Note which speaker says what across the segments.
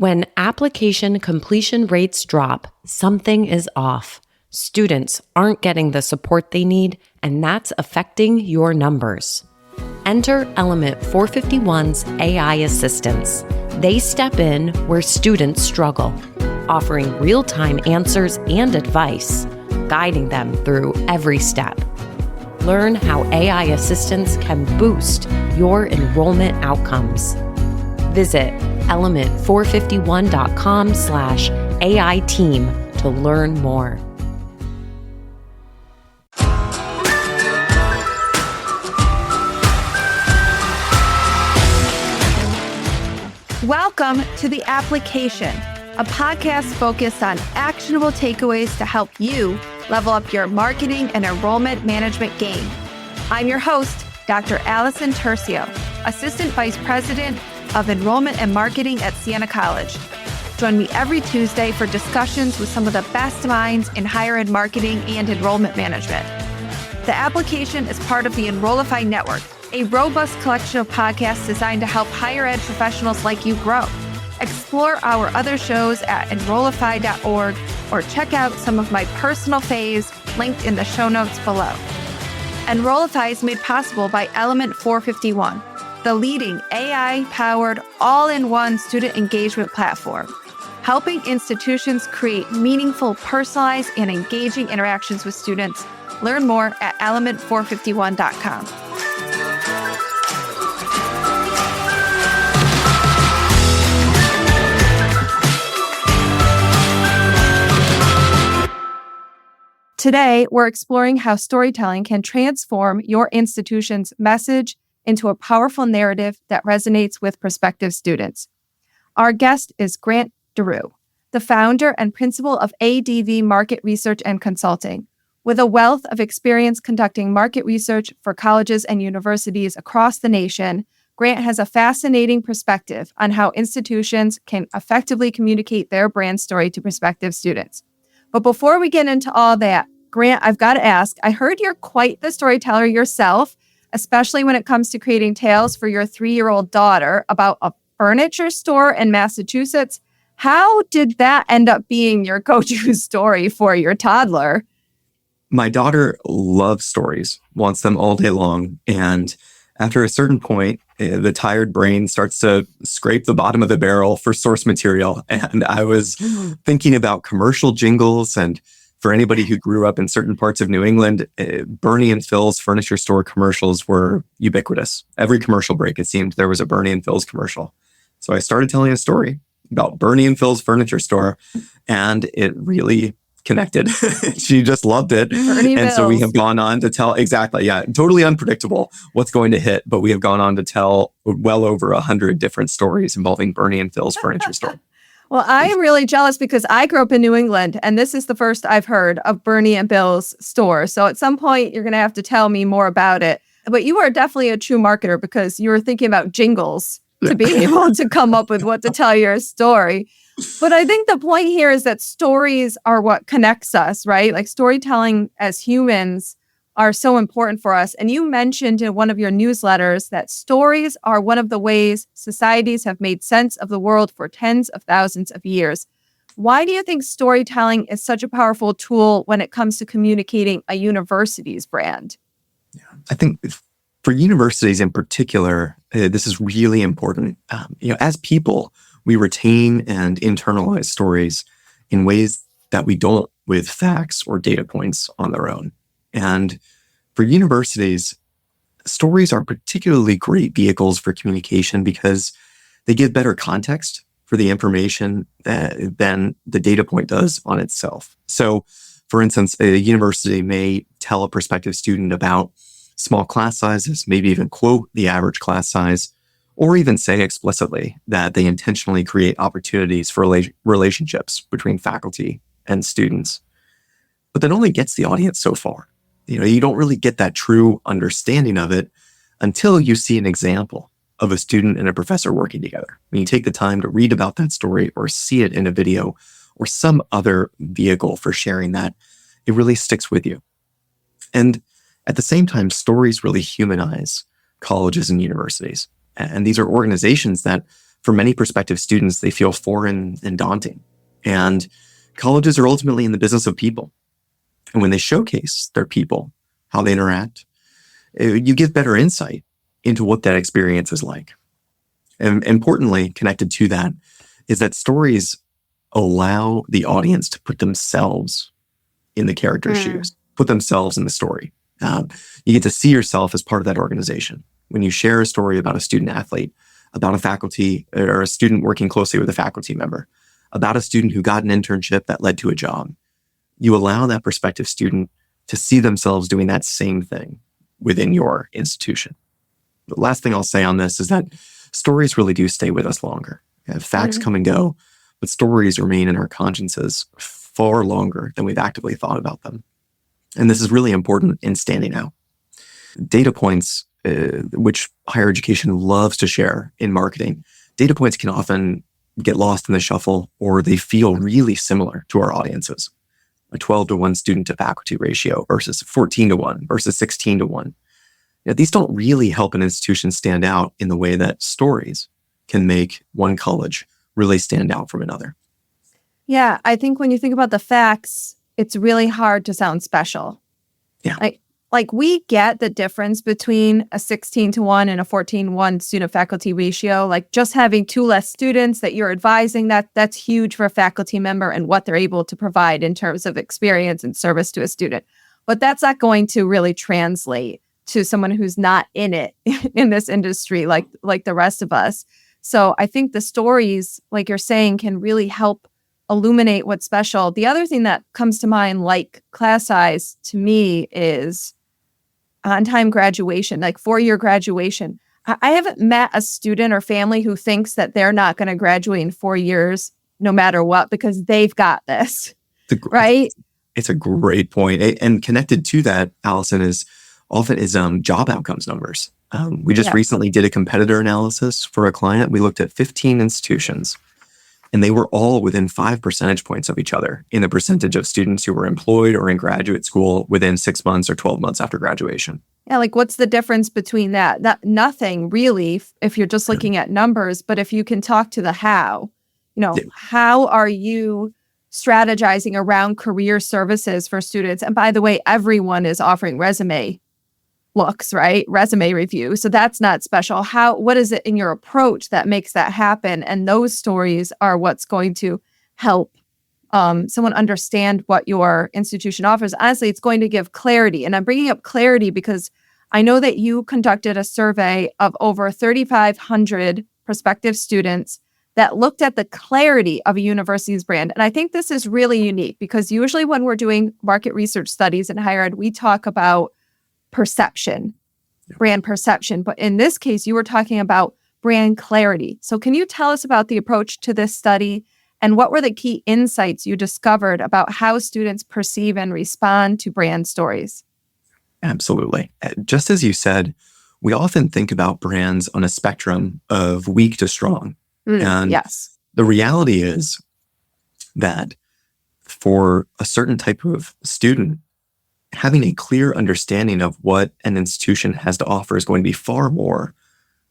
Speaker 1: When application completion rates drop, something is off. Students aren't getting the support they need, and that's affecting your numbers. Enter Element 451's AI assistants. They step in where students struggle, offering real-time answers and advice, guiding them through every step. Learn how AI assistants can boost your enrollment outcomes. Visit element451.com/AI team to learn more.
Speaker 2: Welcome to The Application, a podcast focused on actionable takeaways to help you level up your marketing and enrollment management game. I'm your host, Dr. Allison Tercio, Assistant Vice President of Enrollment and Marketing at Siena College. Join me every Tuesday for discussions with some of the best minds in higher ed marketing and enrollment management. The Application is part of the Enrollify Network, a robust collection of podcasts designed to help higher ed professionals like you grow. Explore our other shows at enrollify.org or check out some of my personal faves linked in the show notes below. Enrollify is made possible by Element 451, the leading AI-powered all-in-one student engagement platform, helping institutions create meaningful, personalized, and engaging interactions with students. Learn more at element451.com. Today, we're exploring how storytelling can transform your institution's message into a powerful narrative that resonates with prospective students. Our guest is Grant De Roo, the founder and principal of ADV Market Research and Consulting. With a wealth of experience conducting market research for colleges and universities across the nation, Grant has a fascinating perspective on how institutions can effectively communicate their brand story to prospective students. But before we get into all that, Grant, I've got to ask, I heard you're quite the storyteller yourself, especially when it comes to creating tales for your 3-year-old daughter about a furniture store in Massachusetts. How did that end up being your go-to story for your toddler?
Speaker 3: My daughter loves stories, wants them all day long. And after a certain point, the tired brain starts to scrape the bottom of the barrel for source material. And I was thinking about commercial jingles. And for anybody who grew up in certain parts of New England, Bernie and Phil's furniture store commercials were ubiquitous. Every commercial break, it seemed there was a Bernie and Phil's commercial. So I started telling a story about Bernie and Phil's furniture store, and it really connected. She just loved it. And so we have gone on to tell, totally unpredictable what's going to hit, but we have gone on to tell well over 100 different stories involving Bernie and Phil's furniture store.
Speaker 2: Well, I am really jealous because I grew up in New England, and this is the first I've heard of Bernie and Bill's store. So at some point, you're going to have to tell me more about it. But you are definitely a true marketer because you were thinking about jingles to be able to come up with what to tell your story. But I think the point here is that stories are what connects us, right? Like storytelling as humans are so important for us. And you mentioned in one of your newsletters that stories are one of the ways societies have made sense of the world for tens of thousands of years. Why do you think storytelling is such a powerful tool when it comes to communicating a university's brand?
Speaker 3: I think for universities in particular, this is really important. As people, we retain and internalize stories in ways that we don't with facts or data points on their own. And for universities, stories are particularly great vehicles for communication because they give better context for the information than the data point does on itself. So, for instance, a university may tell a prospective student about small class sizes, maybe even quote the average class size, or even say explicitly that they intentionally create opportunities for relationships between faculty and students. But that only gets the audience so far. You don't really get that true understanding of it until you see an example of a student and a professor working together. When you take the time to read about that story or see it in a video or some other vehicle for sharing that, it really sticks with you. And at the same time, stories really humanize colleges and universities. And these are organizations that for many prospective students, they feel foreign and daunting. And colleges are ultimately in the business of people. And when they showcase their people, how they interact, you give better insight into what that experience is like. And importantly, connected to that, is that stories allow the audience to put themselves in the character's shoes, put themselves in the story. You get to see yourself as part of that organization. When you share a story about a student athlete, about a faculty or a student working closely with a faculty member, about a student who got an internship that led to a job, you allow that prospective student to see themselves doing that same thing within your institution. The last thing I'll say on this is that stories really do stay with us longer. Facts come and go, but stories remain in our consciences far longer than we've actively thought about them. And this is really important in standing out. Data points, which higher education loves to share in marketing, data points can often get lost in the shuffle, or they feel really similar to our audiences. A 12-to-1 student to faculty ratio versus 14-to-1 versus 16-to-1. These don't really help an institution stand out in the way that stories can make one college really stand out from another.
Speaker 2: Yeah, I think when you think about the facts, it's really hard to sound special.
Speaker 3: Yeah.
Speaker 2: Like we get the difference between a 16-to-1 and a 14-to-1 student-faculty ratio. Like just having 2 less students that you're advising, that's huge for a faculty member and what they're able to provide in terms of experience and service to a student. But that's not going to really translate to someone who's not in it in this industry like the rest of us. So I think the stories, like you're saying, can really help illuminate what's special. The other thing that comes to mind, like class size, to me is on-time graduation, like 4-year graduation. I haven't met a student or family who thinks that they're not going to graduate in 4 years, no matter what, because they've got this, right?
Speaker 3: It's a great point. And connected to that, Allison, is job outcomes numbers. We just recently did a competitor analysis for a client. We looked at 15 institutions, and they were all within 5 percentage points of each other in the percentage of students who were employed or in graduate school within 6 months or 12 months after graduation.
Speaker 2: Yeah, like what's the difference between that? Nothing really, if you're just looking at numbers, but if you can talk to the how, how are you strategizing around career services for students? And by the way, everyone is offering resume looks, right? Resume review. So that's not special. What is it in your approach that makes that happen? And those stories are what's going to help someone understand what your institution offers. Honestly, it's going to give clarity. And I'm bringing up clarity because I know that you conducted a survey of over 3,500 prospective students that looked at the clarity of a university's brand. And I think this is really unique because usually when we're doing market research studies in higher ed, we talk about perception, brand perception. But in this case, you were talking about brand clarity. So can you tell us about the approach to this study and what were the key insights you discovered about how students perceive and respond to brand stories?
Speaker 3: Absolutely. Just as you said, we often think about brands on a spectrum of weak to strong. And the reality is that for a certain type of student, having a clear understanding of what an institution has to offer is going to be far more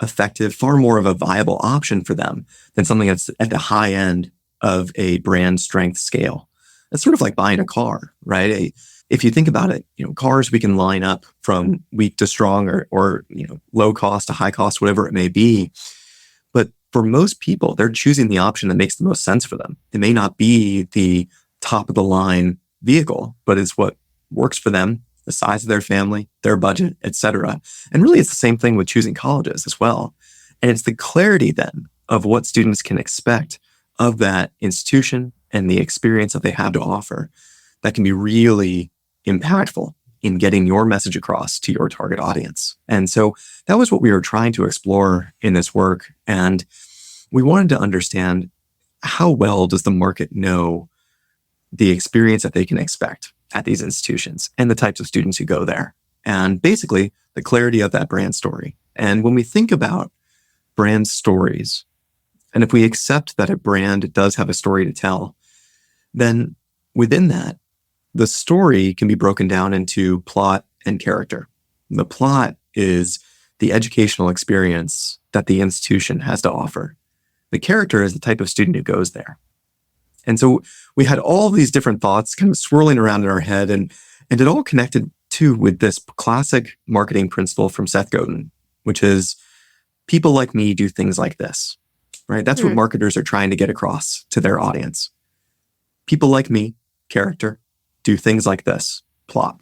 Speaker 3: effective, far more of a viable option for them than something that's at the high end of a brand strength scale. It's sort of like buying a car, right? If you think about it, cars we can line up from weak to strong or low cost to high cost, whatever it may be. But for most people, they're choosing the option that makes the most sense for them. It may not be the top of the line vehicle, but it's what works for them, the size of their family, their budget, etc. And really, it's the same thing with choosing colleges as well. And it's the clarity then of what students can expect of that institution and the experience that they have to offer that can be really impactful in getting your message across to your target audience. And so that was what we were trying to explore in this work. And we wanted to understand how well does the market know the experience that they can expect at these institutions and the types of students who go there, and basically the clarity of that brand story. And when we think about brand stories, and if we accept that a brand does have a story to tell, then within that, the story can be broken down into plot and character. The plot is the educational experience that the institution has to offer. The character is the type of student who goes there. And so we had all these different thoughts kind of swirling around in our head, and it all connected too with this classic marketing principle from Seth Godin, which is people like me do things like this, right? That's what marketers are trying to get across to their audience. People like me, character, do things like this, plot.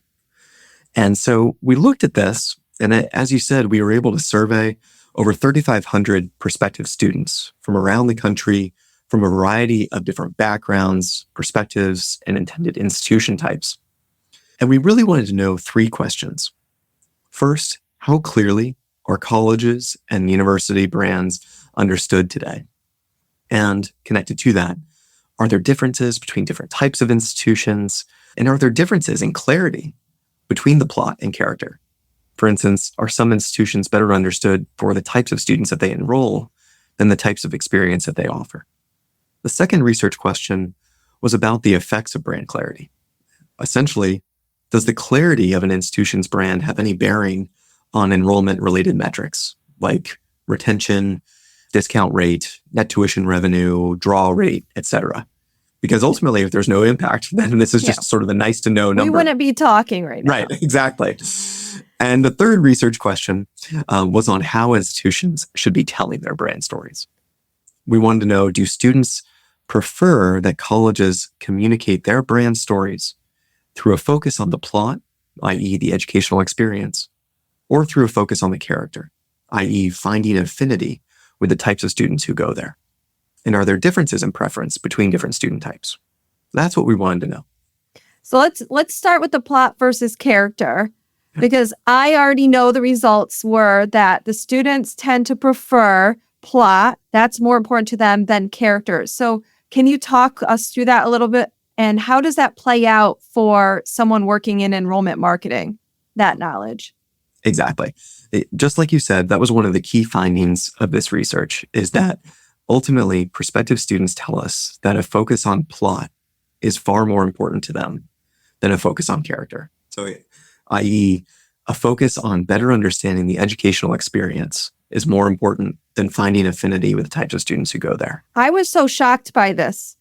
Speaker 3: And so we looked at this, and as you said, we were able to survey over 3,500 prospective students from around the country, from a variety of different backgrounds, perspectives, and intended institution types. And we really wanted to know 3 questions. First, how clearly are colleges and university brands understood today? And connected to that, are there differences between different types of institutions? And are there differences in clarity between the plot and character? For instance, are some institutions better understood for the types of students that they enroll than the types of experience that they offer? The second research question was about the effects of brand clarity. Essentially, does the clarity of an institution's brand have any bearing on enrollment-related metrics like retention, discount rate, net tuition revenue, draw rate, etc.? Because ultimately, if there's no impact, then this is just sort of a nice to know number.
Speaker 2: We wouldn't be talking right now.
Speaker 3: Right, exactly. And the third research question was on how institutions should be telling their brand stories. We wanted to know, do students prefer that colleges communicate their brand stories through a focus on the plot, i.e. the educational experience, or through a focus on the character, i.e. finding affinity with the types of students who go there? And are there differences in preference between different student types? That's what we wanted to know.
Speaker 2: So let's start with the plot versus character, because I already know the results were that the students tend to prefer plot. That's more important to them than character. So can you talk us through that a little bit? And how does that play out for someone working in enrollment marketing, that knowledge?
Speaker 3: Exactly. Just like you said, that was one of the key findings of this research, is that ultimately prospective students tell us that a focus on plot is far more important to them than a focus on character. So, i.e., a focus on better understanding the educational experience is more important than finding affinity with the types of students who go there.
Speaker 2: I was so shocked by this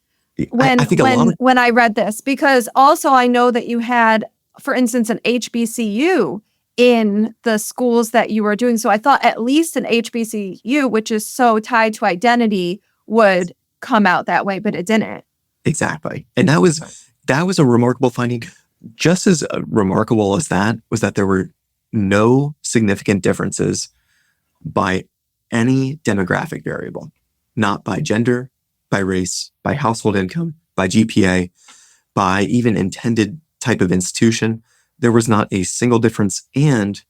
Speaker 2: when I read this, because also I know that you had, for instance, an HBCU in the schools that you were doing. So I thought at least an HBCU, which is so tied to identity, would come out that way, but it didn't.
Speaker 3: Exactly. And that was a remarkable finding. Just as remarkable as that was that there were no significant differences by any demographic variable, not by gender, by race, by household income, by GPA, by even intended type of institution. There was not a single difference, and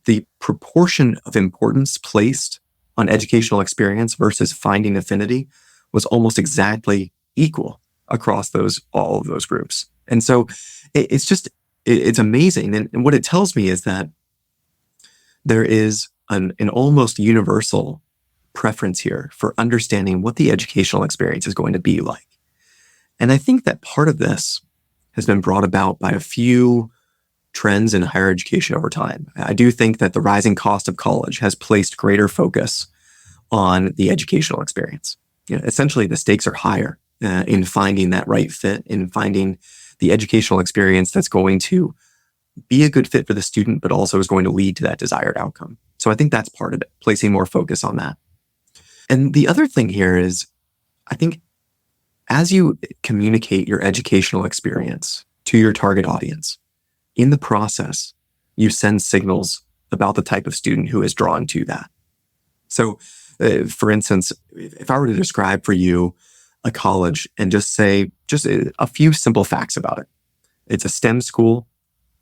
Speaker 3: the proportion of importance placed on educational experience versus finding affinity was almost exactly equal across all of those groups. And so it's amazing. And what it tells me is that there is an almost universal preference here for understanding what the educational experience is going to be like. And I think that part of this has been brought about by a few trends in higher education over time. I do think that the rising cost of college has placed greater focus on the educational experience. Essentially, the stakes are higher in finding that right fit, in finding the educational experience that's going to be a good fit for the student, but also is going to lead to that desired outcome. So I think that's part of it, placing more focus on that. And the other thing here is, I think as you communicate your educational experience to your target audience, in the process, you send signals about the type of student who is drawn to that. So, for instance, if I were to describe for you a college and just say a few simple facts about it. It's a STEM school.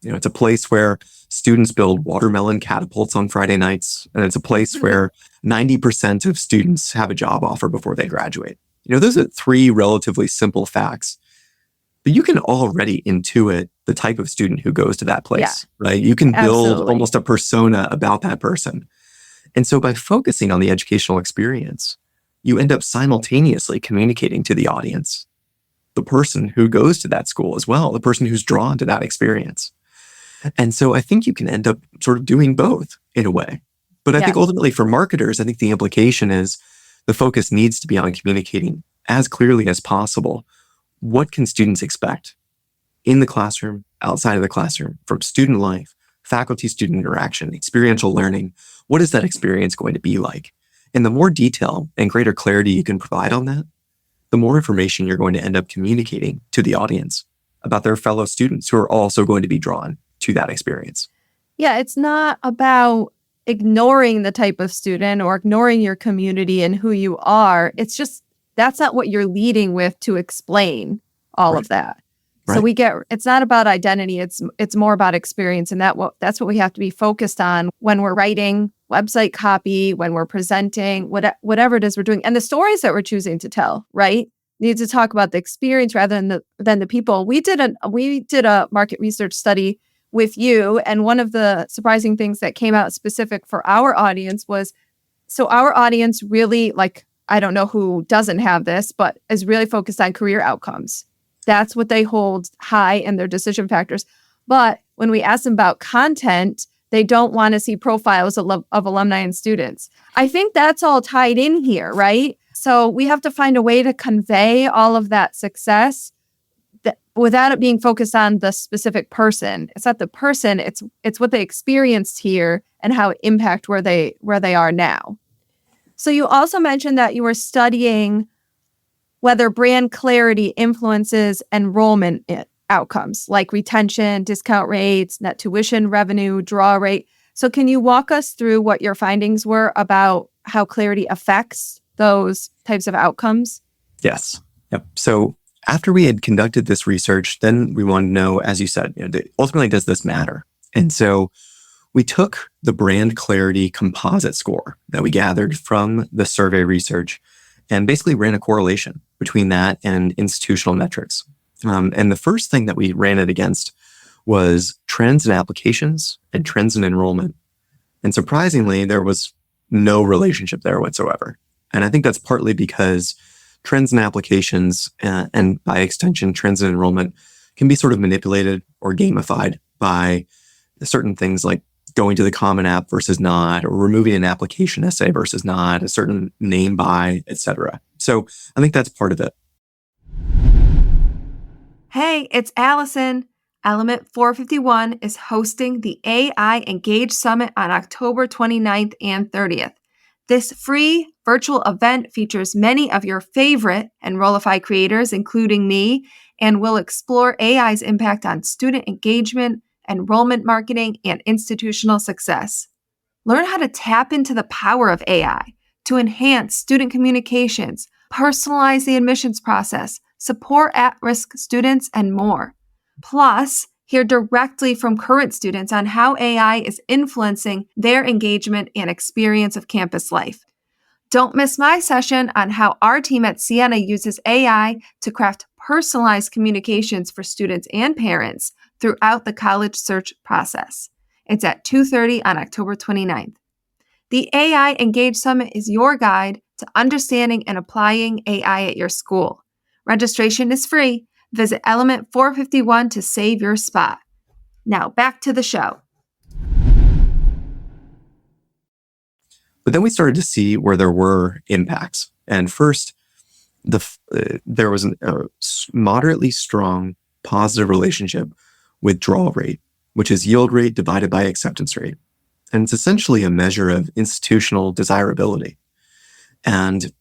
Speaker 3: It's a place where students build watermelon catapults on Friday nights. And it's a place where 90% of students have a job offer before they graduate. Those are 3 relatively simple facts. But you can already intuit the type of student who goes to that place, right? You can build almost a persona about that person. And so by focusing on the educational experience, you end up simultaneously communicating to the audience, the person who goes to that school as well, the person who's drawn to that experience. And so I think you can end up sort of doing both in a way. But I think ultimately for marketers, I think the implication is The focus needs to be on communicating as clearly as possible. What can students expect in the classroom, outside of the classroom, from student life, faculty-student interaction, experiential learning? What is that experience going to be like? And the more detail and greater clarity you can provide on that, the more information you're going to end up communicating to the audience about their fellow students who are also going to be drawn to that experience.
Speaker 2: Yeah, it's not about ignoring the type of student or ignoring your community and who you are. It's just that's not what you're leading with to explain all of that. So it's not about identity. It's more about experience, and that's what we have to be focused on when we're writing website copy, when we're presenting, whatever it is we're doing, and the stories that we're choosing to tell. Right, we need to talk about the experience rather than the people. We did a market research study with you, and one of the surprising things that came out specific for our audience was, so our audience really, like, I don't know who doesn't have this, but is really focused on career outcomes. That's what they hold high in their decision factors. But when we ask them about content, they don't want to see profiles of alumni and students. I think that's all tied in here, right? So we have to find a way to convey all of that success without it being focused on the specific person. It's not the person, it's what they experienced here and how it impacts where they are now. So you also mentioned that you were studying whether brand clarity influences enrollment outcomes like retention, discount rates, net tuition revenue, draw rate. So can you walk us through what your findings were about how clarity affects those types of outcomes?
Speaker 3: Yes. Yep. So after we had conducted this research, then we wanted to know, as you said, ultimately, does this matter? And so we took the brand clarity composite score that we gathered from the survey research and basically ran a correlation between that and institutional metrics. And the first thing that we ran it against was trends in applications and trends in enrollment. And surprisingly, there was no relationship there whatsoever. And I think that's partly because trends in applications and by extension, trends in enrollment can be sort of manipulated or gamified by certain things like going to the Common App versus not, or removing an application essay versus not, a certain name by, etc. So I think that's part of it.
Speaker 2: Hey, it's Allison. Element 451 is hosting the AI Engage Summit on October 29th and 30th. This free virtual event features many of your favorite Enrollify creators, including me, and will explore AI's impact on student engagement, enrollment marketing, and institutional success. Learn how to tap into the power of AI to enhance student communications, personalize the admissions process, support at-risk students, and more. Plus, hear directly from current students on how AI is influencing their engagement and experience of campus life. Don't miss my session on how our team at Sienna uses AI to craft personalized communications for students and parents throughout the college search process. It's at 2:30 on October 29th. The AI Engage Summit is your guide to understanding and applying AI at your school. Registration is free. Visit Element 451 to save your spot. Now back to the show.
Speaker 3: But then we started to see where there were impacts. And first, there was a moderately strong positive relationship with draw rate, which is yield rate divided by acceptance rate. And it's essentially a measure of institutional desirability. And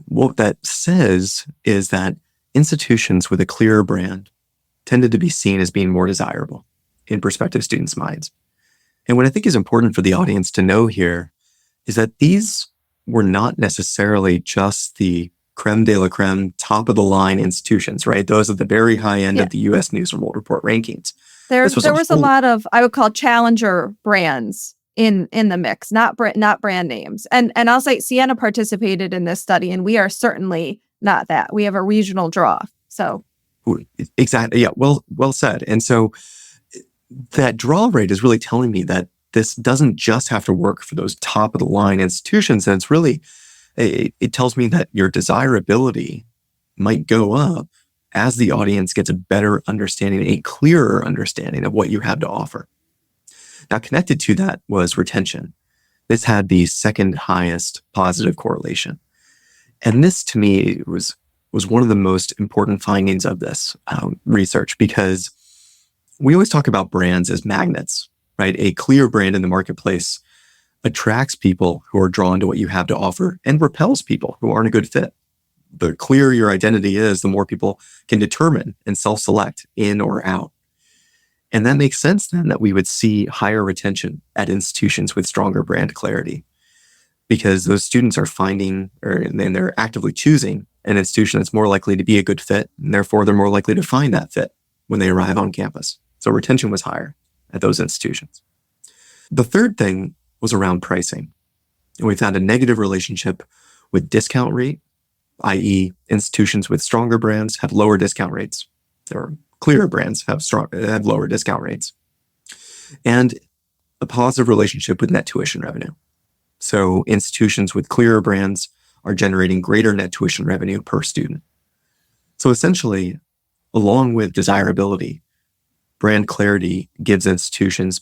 Speaker 3: what that says is that institutions with a clearer brand tended to be seen as being more desirable in prospective students' minds. And what I think is important for the audience to know here is that these were not necessarily just the creme de la creme, top of the line institutions, right? Those at the very high end of the U.S. News and World Report rankings.
Speaker 2: There was a lot of, I would call, challenger brands in the mix, not brand names. And I'll say Sienna participated in this study, and we are certainly not that. We have a regional draw. So
Speaker 3: exactly, yeah, well said. And so that draw rate is really telling me that this doesn't just have to work for those top of the line institutions. And it's really, it tells me that your desirability might go up as the audience gets a better understanding, a clearer understanding of what you have to offer. Now, connected to that was retention. This had the second highest positive correlation. And this, to me, was one of the most important findings of this research, because we always talk about brands as magnets, right? A clear brand in the marketplace attracts people who are drawn to what you have to offer and repels people who aren't a good fit. The clearer your identity is, the more people can determine and self-select in or out. And that makes sense then that we would see higher retention at institutions with stronger brand clarity, because those students are finding, and they're actively choosing an institution that's more likely to be a good fit, and therefore they're more likely to find that fit when they arrive on campus. So retention was higher at those institutions. The third thing was around pricing. And we found a negative relationship with discount rate, i.e. institutions with stronger brands have lower discount rates, or clearer brands have lower discount rates, and a positive relationship with net tuition revenue. So institutions with clearer brands are generating greater net tuition revenue per student. So essentially, along with desirability, brand clarity gives institutions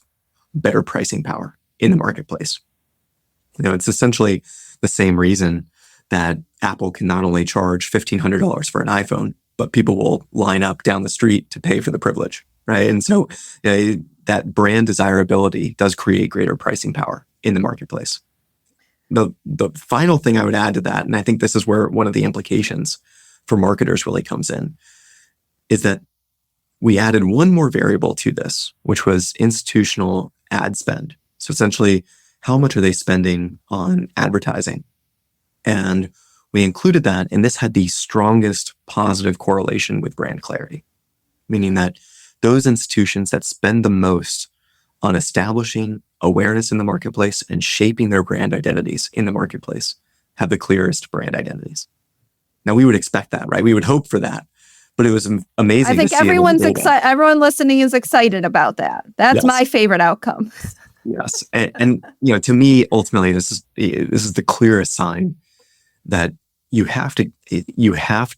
Speaker 3: better pricing power in the marketplace. It's essentially the same reason that Apple can not only charge $1,500 for an iPhone, but people will line up down the street to pay for the privilege, right? And so that brand desirability does create greater pricing power in the marketplace. The final thing I would add to that, and I think this is where one of the implications for marketers really comes in, is that we added one more variable to this, which was institutional ad spend. So essentially, how much are they spending on advertising? And we included that, and this had the strongest positive correlation with brand clarity, meaning that those institutions that spend the most on establishing awareness in the marketplace and shaping their brand identities in the marketplace have the clearest brand identities. Now, we would expect that, right? We would hope for that, but it was amazing.
Speaker 2: I think
Speaker 3: to see
Speaker 2: everyone's excited. Everyone listening is excited about that. That's my favorite outcome.
Speaker 3: Yes, and to me, ultimately, this is the clearest sign that you have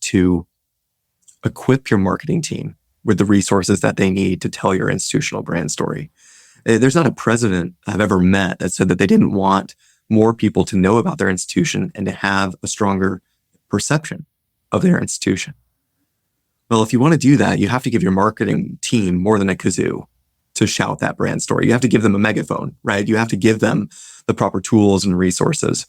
Speaker 3: to equip your marketing team with the resources that they need to tell your institutional brand story. There's not a president I've ever met that said that they didn't want more people to know about their institution and to have a stronger perception of their institution. Well, if you want to do that, you have to give your marketing team more than a kazoo to shout that brand story. You have to give them a megaphone, right? You have to give them the proper tools and resources.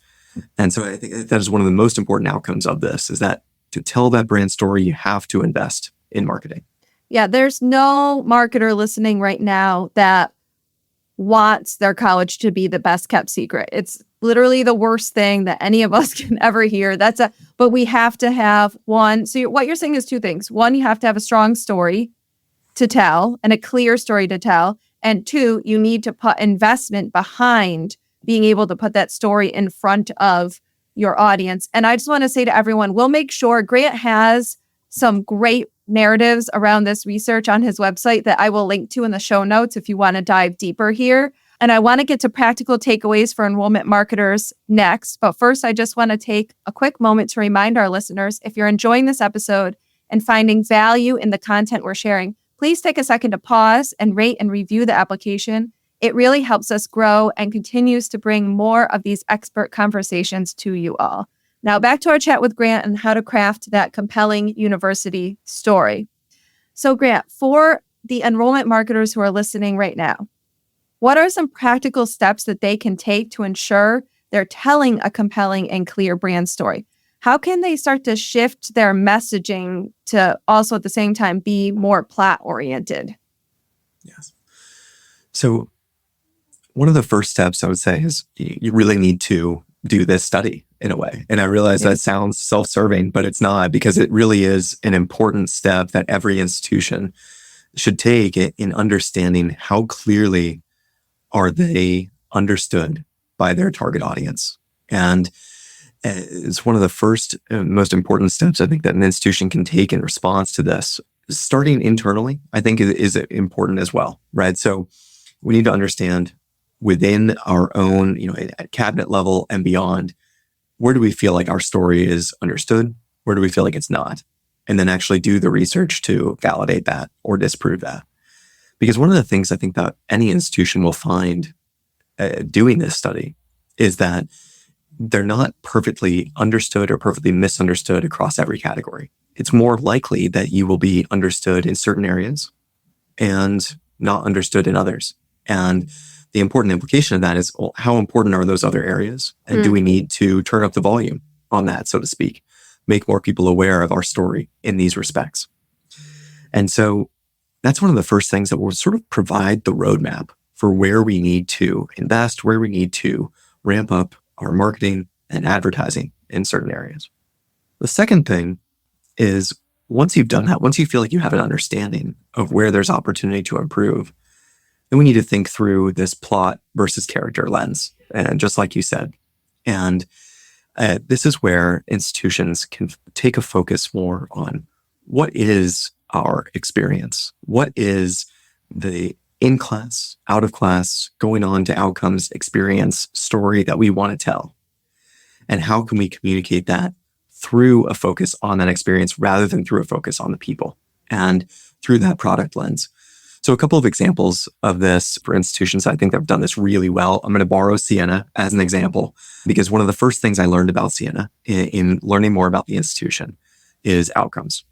Speaker 3: And so I think that is one of the most important outcomes of this, is that to tell that brand story, you have to invest in marketing.
Speaker 2: Yeah, there's no marketer listening right now that wants their college to be the best kept secret. It's literally the worst thing that any of us can ever hear. But we have to have one. So what you're saying is two things. One, you have to have a strong story to tell and a clear story to tell. And two, you need to put investment behind being able to put that story in front of your audience. And I just want to say to everyone, we'll make sure Grant has some great narratives around this research on his website that I will link to in the show notes if you want to dive deeper here. And I want to get to practical takeaways for enrollment marketers next. But first, I just want to take a quick moment to remind our listeners, if you're enjoying this episode and finding value in the content we're sharing, please take a second to pause and rate and review the application. It really helps us grow and continues to bring more of these expert conversations to you all. Now back to our chat with Grant and how to craft that compelling university story. So Grant, for the enrollment marketers who are listening right now, what are some practical steps that they can take to ensure they're telling a compelling and clear brand story? How can they start to shift their messaging to also at the same time be more plot-oriented?
Speaker 3: Yes. So one of the first steps I would say is you really need to do this study in a way. And I realize that sounds self-serving, but it's not, because it really is an important step that every institution should take in understanding how clearly are they understood by their target audience. And it's one of the first and most important steps I think that an institution can take in response to this. Starting internally, I think is important as well, right? So we need to understand within our own, at cabinet level and beyond, where do we feel like our story is understood? Where do we feel like it's not? And then actually do the research to validate that or disprove that. Because one of the things I think that any institution will find doing this study is that they're not perfectly understood or perfectly misunderstood across every category. It's more likely that you will be understood in certain areas and not understood in others. And the important implication of that is, well, how important are those other areas? And do we need to turn up the volume on that, so to speak, make more people aware of our story in these respects? And so that's one of the first things that will sort of provide the roadmap for where we need to invest, where we need to ramp up our marketing and advertising in certain areas. The second thing is, once you've done that, once you feel like you have an understanding of where there's opportunity to improve, then we need to think through this plot versus character lens. And just like you said, and this is where institutions can take a focus more on what is our experience? What is the in-class, out-of-class, going on to outcomes experience story that we want to tell? And how can we communicate that through a focus on that experience rather than through a focus on the people and through that product lens? So a couple of examples of this for institutions I think that have done this really well. I'm going to borrow Siena as an example, because one of the first things I learned about Siena in learning more about the institution is outcomes.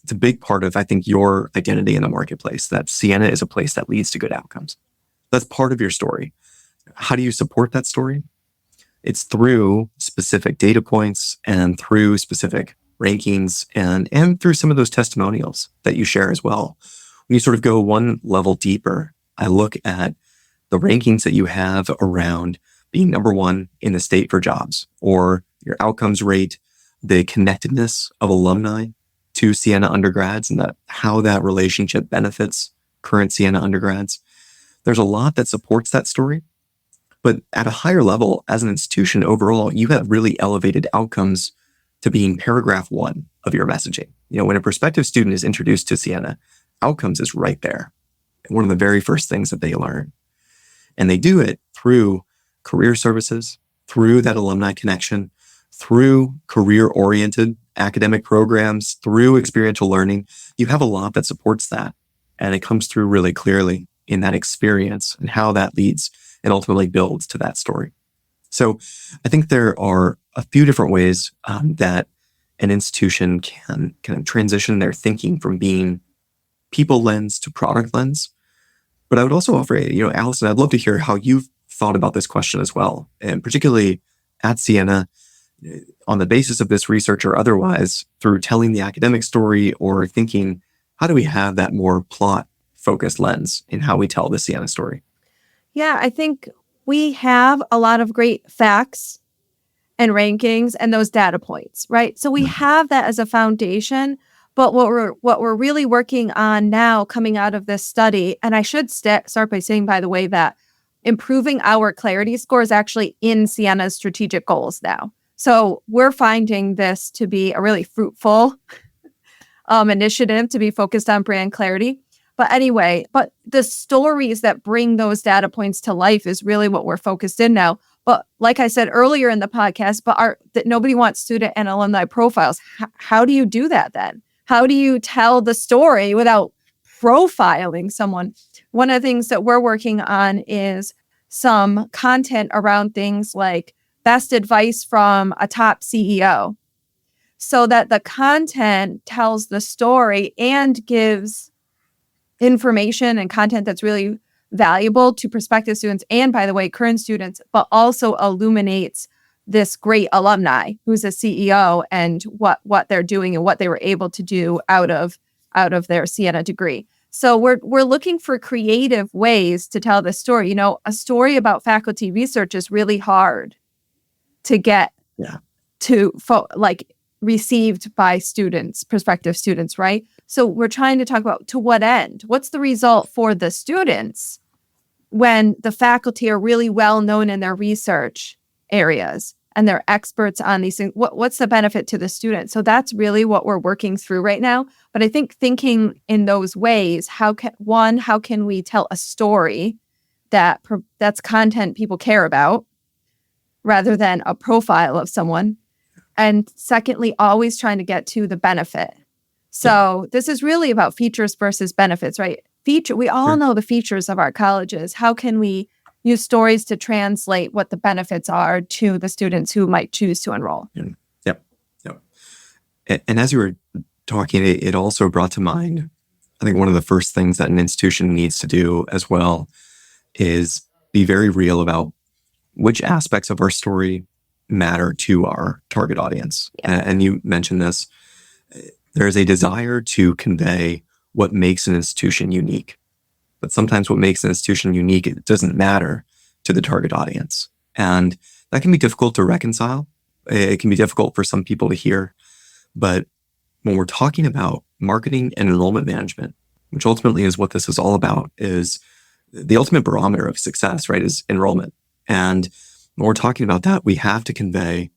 Speaker 3: It's a big part of, I think, your identity in the marketplace, that Siena is a place that leads to good outcomes. That's part of your story. How do you support that story? It's through specific data points and through specific rankings and through some of those testimonials that you share as well. When you sort of go one level deeper, I look at the rankings that you have around being number one in the state for jobs, or your outcomes rate, the connectedness of alumni to Siena undergrads and how that relationship benefits current Siena undergrads. There's a lot that supports that story. But at a higher level, as an institution overall, you have really elevated outcomes to being paragraph one of your messaging. When a prospective student is introduced to Siena, outcomes is right there. One of the very first things that they learn. And they do it through career services, through that alumni connection, through career-oriented academic programs, through experiential learning. You have a lot that supports that. And it comes through really clearly in that experience and how that leads and ultimately builds to that story. So I think there are a few different ways that an institution can kind of transition their thinking from being people lens to product lens. But I would also offer, Allison, I'd love to hear how you've thought about this question as well, and particularly at Siena, on the basis of this research or otherwise, through telling the academic story or thinking, how do we have that more plot-focused lens in how we tell the Siena story?
Speaker 2: Yeah, I think we have a lot of great facts and rankings and those data points, right? So we have that as a foundation. But what we're really working on now coming out of this study, and I should start by saying, by the way, that improving our clarity score is actually in Siena's strategic goals now. So we're finding this to be a really fruitful initiative to be focused on brand clarity. But anyway, the stories that bring those data points to life is really what we're focused in now. But like I said earlier in the podcast, that nobody wants student and alumni profiles. How do you do that then? How do you tell the story without profiling someone? One of the things that we're working on is some content around things like best advice from a top CEO, so that the content tells the story and gives information and content that's really valuable to prospective students and, by the way, current students, but also illuminates this great alumni who's a CEO and what they're doing and what they were able to do out of their Siena degree. So we're looking for creative ways to tell the story. A story about faculty research is really hard to get received by students, prospective students, right? So we're trying to talk about, to what end? What's the result for the students when the faculty are really well known in their research areas and they're experts on these things? What's the benefit to the student? So that's really what we're working through right now. But I think thinking in those ways, how can we tell a story that's content people care about rather than a profile of someone? And secondly, always trying to get to the benefit. So this is really about features versus benefits, right? We all know the features of our colleges. How can we use stories to translate what the benefits are to the students who might choose to enroll.
Speaker 3: Yep. And as you were talking, it also brought to mind, I think one of the first things that an institution needs to do as well is be very real about which aspects of our story matter to our target audience.
Speaker 2: Yeah.
Speaker 3: And you mentioned this. There's a desire to convey what makes an institution unique. But sometimes what makes an institution unique, it doesn't matter to the target audience. And that can be difficult to reconcile. It can be difficult for some people to hear. But when we're talking about marketing and enrollment management, which ultimately is what this is all about, is the ultimate barometer of success, right, is enrollment. And when we're talking about that, we have to convey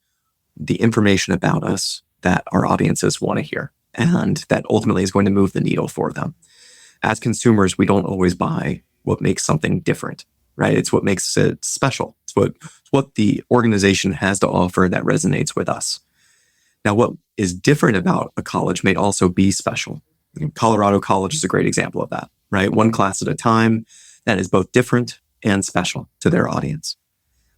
Speaker 3: the information about us that our audiences want to hear, and that ultimately is going to move the needle for them. As consumers, we don't always buy what makes something different, right? It's what makes it special. It's what the organization has to offer that resonates with us. Now, what is different about a college may also be special. Colorado College is a great example of that, right? One class at a time that is both different and special to their audience.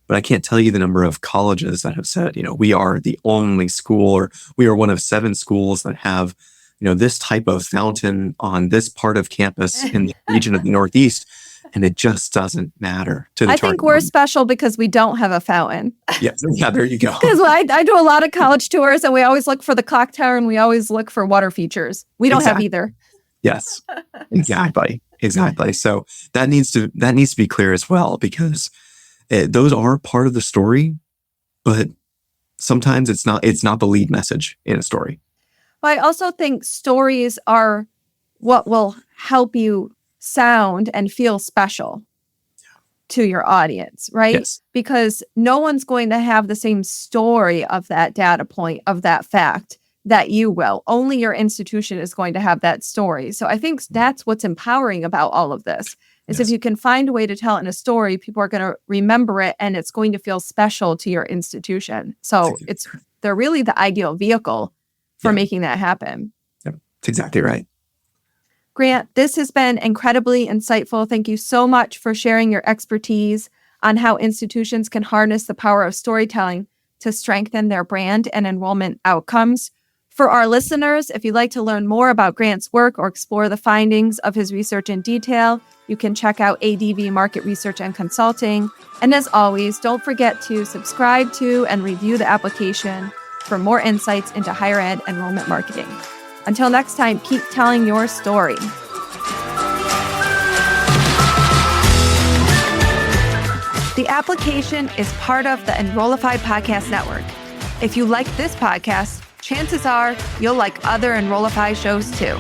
Speaker 3: But I can't tell you the number of colleges that have said, we are the only school, or we are one of 7 schools that have, this type of fountain on this part of campus in the region of the Northeast. And it just doesn't matter to the target.
Speaker 2: I think we're special because we don't have a fountain.
Speaker 3: Yeah, there you go.
Speaker 2: Because I do a lot of college tours, and we always look for the clock tower, and we always look for water features. We don't have either.
Speaker 3: Yes, exactly. So that needs to be clear as well, because those are part of the story, but sometimes it's not the lead message in a story.
Speaker 2: Well, I also think stories are what will help you sound and feel special to your audience, right?
Speaker 3: Yes.
Speaker 2: Because no one's going to have the same story of that data point, of that fact, that you will. Only your institution is going to have that story. So I think that's what's empowering about all of this, is if you can find a way to tell it in a story, people are going to remember it, and it's going to feel special to your institution. So they're really the ideal vehicle for making that happen.
Speaker 3: Yep, that's exactly right.
Speaker 2: Grant, this has been incredibly insightful. Thank you so much for sharing your expertise on how institutions can harness the power of storytelling to strengthen their brand and enrollment outcomes. For our listeners, if you'd like to learn more about Grant's work or explore the findings of his research in detail, you can check out ADV Market Research and Consulting. And as always, don't forget to subscribe to and review the application for more insights into higher ed enrollment marketing. Until next time, keep telling your story. The application is part of the Enrollify Podcast Network. If you like this podcast, chances are you'll like other Enrollify shows too.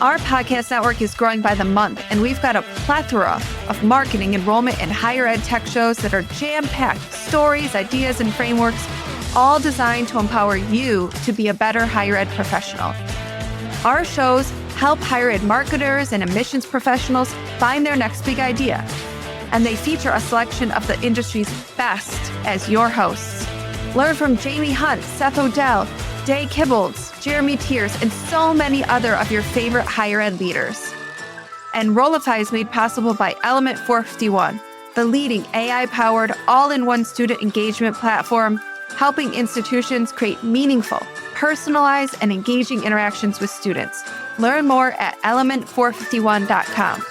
Speaker 2: Our podcast network is growing by the month, and we've got a plethora of marketing, enrollment, and higher ed tech shows that are jam-packed stories, ideas, and frameworks, all designed to empower you to be a better higher ed professional. Our shows help higher ed marketers and admissions professionals find their next big idea. And they feature a selection of the industry's best as your hosts. Learn from Jamie Hunt, Seth Odell, Day Kibbles, Jeremy Tiers, and so many other of your favorite higher ed leaders. Enrollify is made possible by Element 451, the leading AI-powered all-in-one student engagement platform, helping institutions create meaningful, personalized, and engaging interactions with students. Learn more at element451.com.